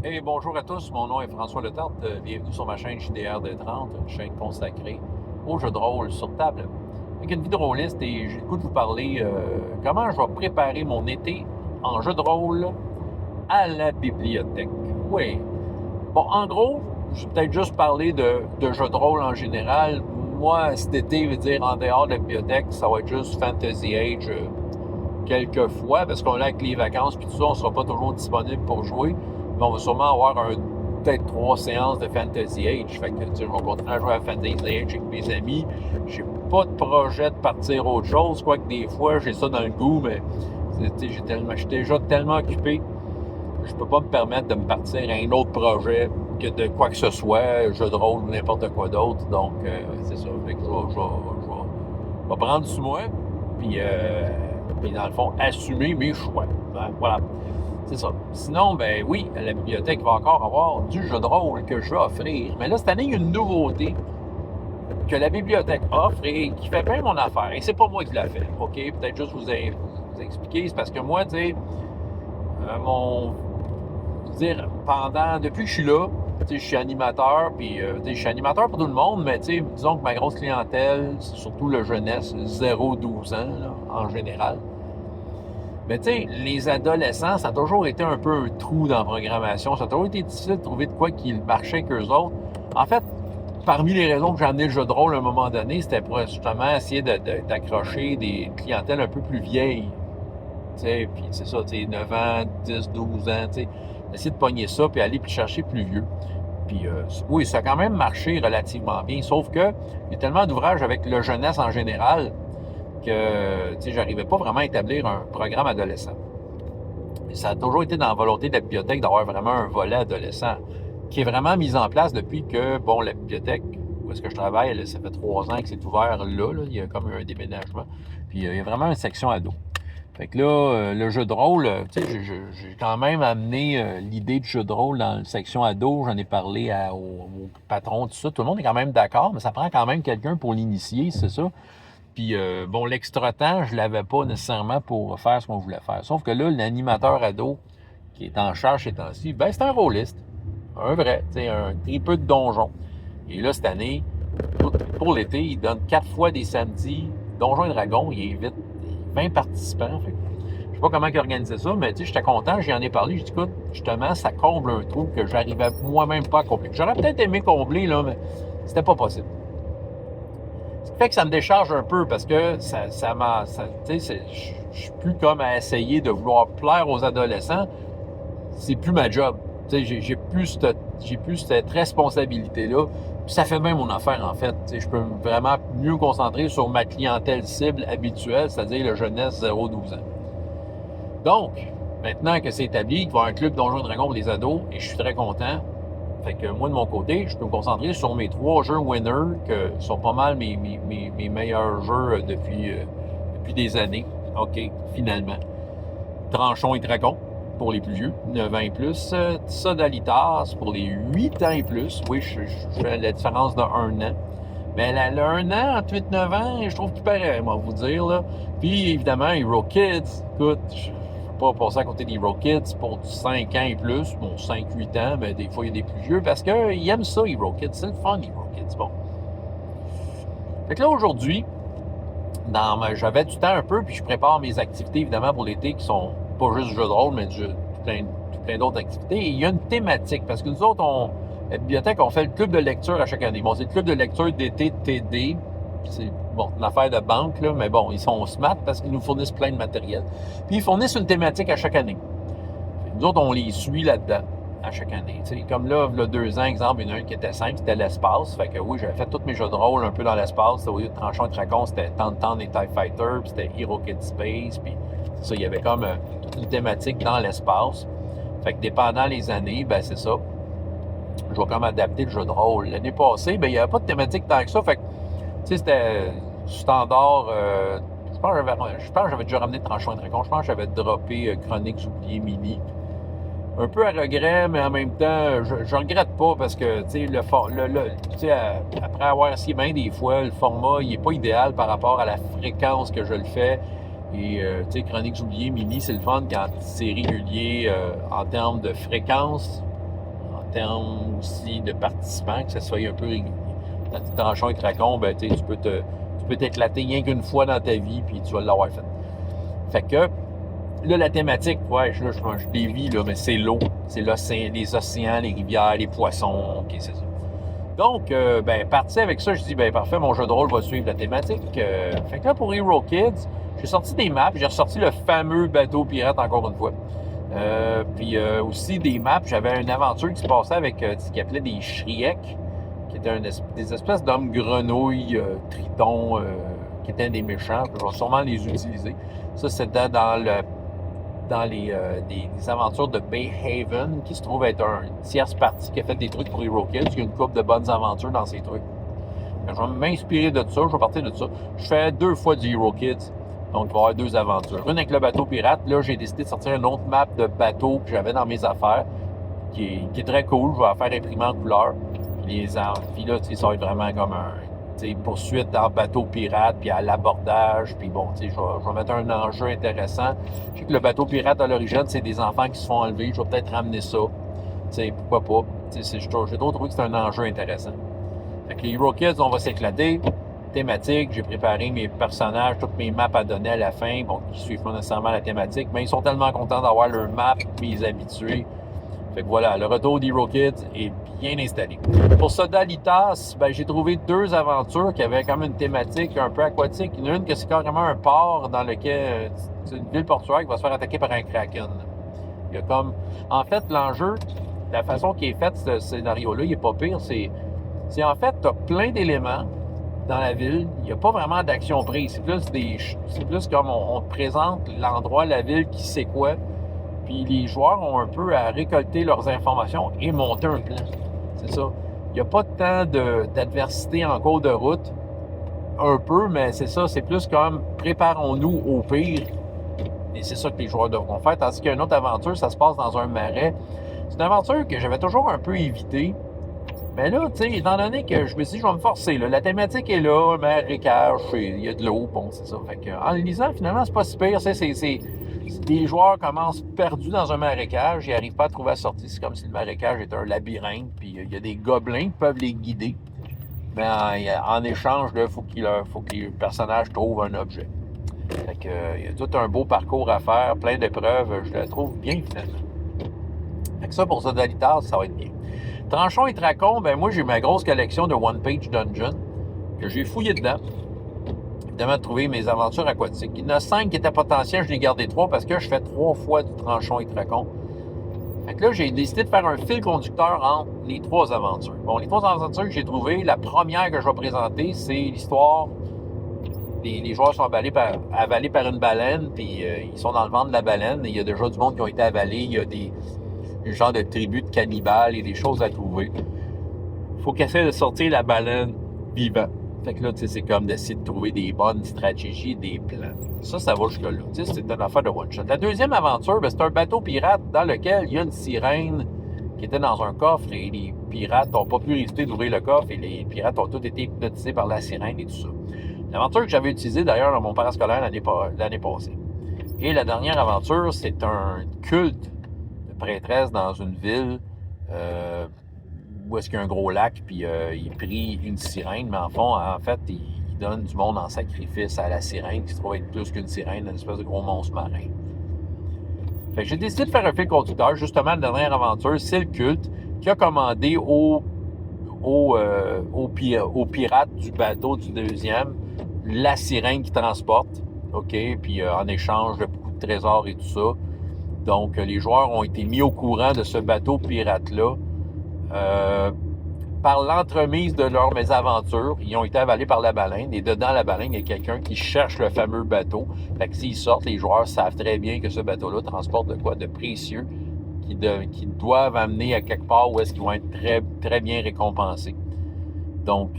Hey, bonjour à tous, mon nom est François Letarte. Bienvenue sur ma chaîne JDR D30, une chaîne consacrée aux jeux de rôle sur table. Avec une vie de rôliste et j'ai le goût de vous parler comment je vais préparer mon été en jeu de rôle à la bibliothèque. Oui. Bon, en gros, je vais peut-être juste parler de jeux de rôle en général. Moi, cet été, veut dire en dehors de la bibliothèque, ça va être juste Fantasy Age quelques fois, parce qu'on est avec les vacances puis tout ça, on ne sera pas toujours disponible pour jouer. Mais on va sûrement avoir peut-être 3 séances de Fantasy Age. Fait que, tu sais, je vais continuer à jouer à Fantasy Age avec mes amis. J'ai pas de projet de partir autre chose, quoique des fois, j'ai ça dans le goût, mais je suis déjà tellement occupé, je peux pas me permettre de me partir à un autre projet que de quoi que ce soit, jeu de rôle ou n'importe quoi d'autre. Donc, c'est ça. Fait que je vais prendre sur moi, puis dans le fond, assumer mes choix. Ben, voilà. C'est ça. Sinon, ben oui, la bibliothèque va encore avoir du jeu de rôle que je vais offrir. Mais là, cette année, il y a une nouveauté que la bibliothèque offre et qui fait bien mon affaire. Et c'est pas moi qui l'a fait. OK? Peut-être juste vous expliquer. C'est parce que moi, tu sais, mon. Depuis que je suis là, tu sais, je suis animateur, puis je suis animateur pour tout le monde, mais tu sais, disons que ma grosse clientèle, c'est surtout le jeunesse 0-12 ans, là, en général. Mais tu sais, les adolescents, ça a toujours été un peu un trou dans la programmation. Ça a toujours été difficile de trouver de quoi qui marchait qu'eux autres. En fait, parmi les raisons que j'ai amené le jeu de rôle à un moment donné, c'était pour justement essayer d'accrocher des clientèles un peu plus vieilles. Tu sais, puis c'est ça, tu sais, 9 ans, 10, 12 ans, tu sais, essayer de pogner ça puis aller chercher plus vieux. Puis oui, ça a quand même marché relativement bien, sauf que il y a tellement d'ouvrages avec le jeunesse en général que tu sais, j'arrivais pas vraiment à établir un programme adolescent. Et ça a toujours été dans la volonté de la bibliothèque d'avoir vraiment un volet adolescent qui est vraiment mis en place depuis que, bon, la bibliothèque où est-ce que je travaille, là, ça fait 3 ans que c'est ouvert là, il y a comme un déménagement. Puis il y a vraiment une section ado. Fait que là, le jeu de rôle, tu sais, j'ai quand même amené l'idée du jeu de rôle dans la section ado. J'en ai parlé au patron, tout ça. Tout le monde est quand même d'accord, mais ça prend quand même quelqu'un pour l'initier, c'est ça. Puis, bon, l'extra-temps, je l'avais pas nécessairement pour faire ce qu'on voulait faire. Sauf que là, l'animateur ado qui est en charge ces temps-ci, ben, c'est un rôliste. Un vrai, tu sais, un tripeux de donjon. Et là, cette année, pour l'été, il donne 4 fois des samedis. Donjon et Dragon, il invite 20 participants. Fait que, je sais pas comment il a organisé ça, mais tu sais, j'étais content, j'y en ai parlé. J'ai dit, écoute, justement, ça comble un trou que j'arrivais moi-même pas à combler. J'aurais peut-être aimé combler, là, mais c'était pas possible. Ce qui fait que ça me décharge un peu parce que ça m'a. Tu sais, je suis plus comme à essayer de vouloir plaire aux adolescents. C'est plus ma job. Tu sais, j'ai plus cette responsabilité-là. Puis ça fait bien mon affaire, en fait. Tu sais, je peux vraiment mieux me concentrer sur ma clientèle cible habituelle, c'est-à-dire le jeunesse 0-12 ans. Donc, maintenant que c'est établi, il va y avoir un club Donjons et Dragons pour les ados, et je suis très content. Fait que moi, de mon côté, je peux me concentrer sur mes 3 jeux winners, que sont pas mal mes meilleurs jeux depuis des années. OK, finalement. Tranchons et Dragons, pour les plus vieux, 9 ans et plus. Sodalitas, pour les 8 ans et plus. Oui, je fais la différence de 1 an. Mais le 1 an, entre 8-9 ans, je trouve qu'il paraît, moi, vous dire, là. Puis, évidemment, Hero Kids, écoute, je ne veux pas passer à côté des Hero Kids pour du 5 ans et plus. Bon, 5-8 ans, mais des fois, il y a des plus vieux, parce qu'ils aiment ça, Hero Kids. C'est le fun, Hero Kids. Bon. Fait que là, aujourd'hui, j'avais du temps un peu, puis je prépare mes activités, évidemment, pour l'été, qui sont pas juste du jeu de rôle, mais tout plein d'autres activités. Et il y a une thématique, parce que nous autres, la bibliothèque, on fait le club de lecture à chaque année. Bon, c'est le club de lecture d'été TD. C'est, bon, une affaire de banque, là, mais bon, ils sont smart parce qu'ils nous fournissent plein de matériel. Puis ils fournissent une thématique à chaque année. Nous autres, on les suit là-dedans à chaque année. T'sais, comme là, il y a 2 ans, exemple, il y en a un qui était simple, c'était l'espace. Fait que oui, j'avais fait tous mes jeux de rôle un peu dans l'espace. Au lieu de Tranchons et Dragons, c'était Tantan et TIE Fighter, puis c'était Hero Kid Space, puis ça, il y avait comme toute une thématique dans l'espace. Fait que dépendant les années, ben c'est ça. Je vais comme adapter le jeu de rôle. L'année passée, ben il n'y avait pas de thématique tant que ça. Fait que, tu sais, c'était standard. Je pense que j'avais déjà ramené Tranchons et Dragons. Je pense que j'avais droppé Chroniques oubliées mini. Un peu à regret, mais en même temps, je regrette pas parce que, tu sais, tu sais, après avoir essayé bien des fois, le format, il est pas idéal par rapport à la fréquence que je le fais. Et, tu sais, Chroniques oubliées mini, c'est le fun quand c'est régulier en termes de fréquence. terme aussi de participants, que ça soit un peu régulier. Dans tes tranchons et tracons, ben, tu peux t'éclater rien qu'une fois dans ta vie, puis tu vas l'avoir fait. Fait que, là, la thématique, ouais, je dévie, là, mais c'est l'eau. C'est l'océan, les océans, les rivières, les poissons. OK, c'est ça. Donc, parti avec ça, je dis, parfait, mon jeu de rôle va suivre la thématique. Fait que là, pour Hero Kids, j'ai sorti des maps. J'ai ressorti le fameux bateau pirate encore une fois. Puis aussi des maps. J'avais une aventure qui se passait avec ce qu'ils appelaient des Shrieks, qui étaient des espèces d'hommes grenouilles, tritons, qui étaient des méchants. Je vais sûrement les utiliser. Ça, c'était dans les aventures de Bay Haven, qui se trouve être une tierce partie qui a fait des trucs pour Hero Kids. Il y a une couple de bonnes aventures dans ces trucs. Je vais m'inspirer de ça, je vais partir de ça. Je fais 2 fois du Hero Kids, donc il va y avoir 2 aventures. Une avec le bateau pirate. Là, j'ai décidé de sortir une autre map de bateau que j'avais dans mes affaires, qui est très cool. Je vais la faire imprimer en couleur. Puis là, ça va être vraiment comme poursuite en bateau pirate, puis à l'abordage, puis bon, je vais mettre un enjeu intéressant. Je sais que le bateau pirate, à l'origine, c'est des enfants qui se font enlever. Je vais peut-être ramener ça. Pourquoi pas? J'ai trop trouvé que c'est un enjeu intéressant. Fait que les Hero Kids, on va s'éclater. Thématique, j'ai préparé mes personnages, toutes mes maps à donner à la fin, bon, qui suivent pas nécessairement la thématique, mais ils sont tellement contents d'avoir leur map, mes habitués. Fait que voilà, le retour d'Hero Kids est bien installé. Pour Sodalitas, j'ai trouvé 2 aventures qui avaient quand même une thématique un peu aquatique. Une que c'est carrément un port dans lequel c'est une ville portuaire qui va se faire attaquer par un kraken. Il y a comme... En fait, l'enjeu, la façon qui est faite, ce scénario-là, il est pas pire. C'est en fait, tu as plein d'éléments dans la ville. Il n'y a pas vraiment d'action prise. C'est plus comme on te présente l'endroit, la ville, qui sait quoi. Puis les joueurs ont un peu à récolter leurs informations et monter un plan. C'est ça. Il n'y a pas tant d'adversité en cours de route. Un peu, mais c'est ça. C'est plus comme préparons-nous au pire. Et c'est ça que les joueurs devront faire. Tandis qu'il y a une autre aventure, ça se passe dans un marais. C'est une aventure que j'avais toujours un peu évitée. Mais là, tu sais, étant donné que je me suis dit, je vais me forcer, là, la thématique est là, marécage, il y a de l'eau, bon, c'est ça. Fait que, en le lisant, finalement, c'est pas si pire. Les joueurs commencent perdus dans un marécage, ils n'arrivent pas à trouver la sortie. C'est comme si le marécage était un labyrinthe, puis il y a des gobelins qui peuvent les guider. Mais en échange, il faut que les personnages trouvent un objet. Fait que, il y a tout un beau parcours à faire, plein d'épreuves. Je la trouve bien, finalement. Fait que ça, pour Sodalitas, ça va être bien. Tranchons et Tracons, moi, j'ai ma grosse collection de One Page Dungeon que j'ai fouillé dedans. Évidemment, de trouver mes aventures aquatiques. Il y en a 5 qui étaient potentiels, je l'ai gardé 3 parce que je fais 3 fois du Tranchons et Tracons. Fait que là, j'ai décidé de faire un fil conducteur entre les 3 aventures. Bon, les 3 aventures que j'ai trouvées, la première que je vais présenter, c'est l'histoire. Les joueurs sont avalés par une baleine, puis ils sont dans le ventre de la baleine. Et il y a déjà du monde qui ont été avalés. Il y a des genres de tribus de cannibales et des choses à trouver. Il faut qu'ils essaient de sortir la baleine vivant. Fait que là, tu sais, c'est comme d'essayer de trouver des bonnes stratégies, des plans. Ça va jusque-là. Tu sais, c'est une affaire de one-shot. La deuxième aventure, c'est un bateau pirate dans lequel il y a une sirène qui était dans un coffre et les pirates n'ont pas pu résister d'ouvrir le coffre et les pirates ont tous été hypnotisés par la sirène et tout ça. L'aventure que j'avais utilisée d'ailleurs dans mon parascolaire l'année passée. Et la dernière aventure, c'est un culte de prêtresse dans une ville où est-ce qu'il y a un gros lac, puis il prie une sirène, mais en fait, il donne du monde en sacrifice à la sirène, qui se trouve être plus qu'une sirène, une espèce de gros monstre marin. Fait que j'ai décidé de faire un fil conducteur. Justement, la dernière aventure, c'est le culte qui a commandé aux pirates du bateau du deuxième la sirène qui transporte, OK, puis en échange de beaucoup de trésors et tout ça. Donc, les joueurs ont été mis au courant de ce bateau pirate-là par l'entremise de leurs mésaventures. Ils ont été avalés par la baleine, et dedans la baleine, il y a quelqu'un qui cherche le fameux bateau. Fait que s'ils sortent, les joueurs savent très bien que ce bateau-là transporte de quoi de précieux qu'ils doivent amener à quelque part où est-ce qu'ils vont être très, très bien récompensés. Donc,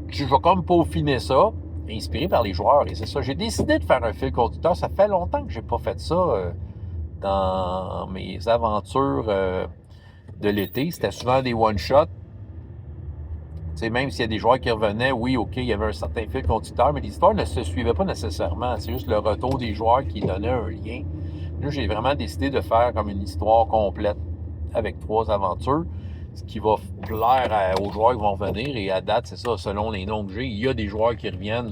je vais comme peaufiner ça, inspiré par les joueurs, et c'est ça. J'ai décidé de faire un fil conducteur. Ça fait longtemps que j'ai pas fait ça dans mes aventures de l'été. C'était souvent des one-shots. Même s'il y a des joueurs qui revenaient, oui, OK, il y avait un certain fil conducteur, mais l'histoire ne se suivait pas nécessairement. C'est juste le retour des joueurs qui donnait un lien. Là, j'ai vraiment décidé de faire comme une histoire complète avec 3 aventures, ce qui va plaire aux joueurs qui vont venir. Et à date, c'est ça, selon les noms que j'ai, il y a des joueurs qui reviennent.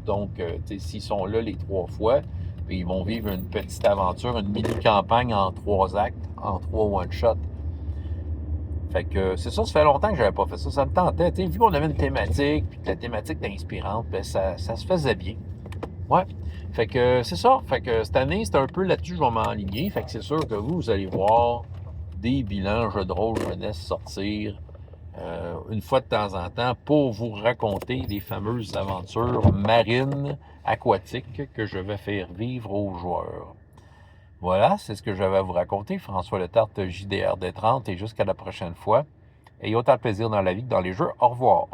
Donc, s'ils sont là les 3 fois, puis ils vont vivre une petite aventure, une mini-campagne en 3 actes, en 3 one-shots. Fait que c'est ça fait longtemps que j'avais pas fait ça. Ça me tentait. Vu qu'on avait une thématique, puis que la thématique était inspirante, ben ça se faisait bien. Ouais. Fait que c'est ça. Fait que cette année, c'est un peu là-dessus que je vais m'enligner. Fait que c'est sûr que vous allez voir des bilans jeux de rôle jeunesse sortir une fois de temps en temps pour vous raconter les fameuses aventures marines, aquatiques que je vais faire vivre aux joueurs. Voilà, c'est ce que j'avais à vous raconter. François Letarte, JDRD30, et jusqu'à la prochaine fois. Ayez autant de plaisir dans la vie que dans les jeux. Au revoir.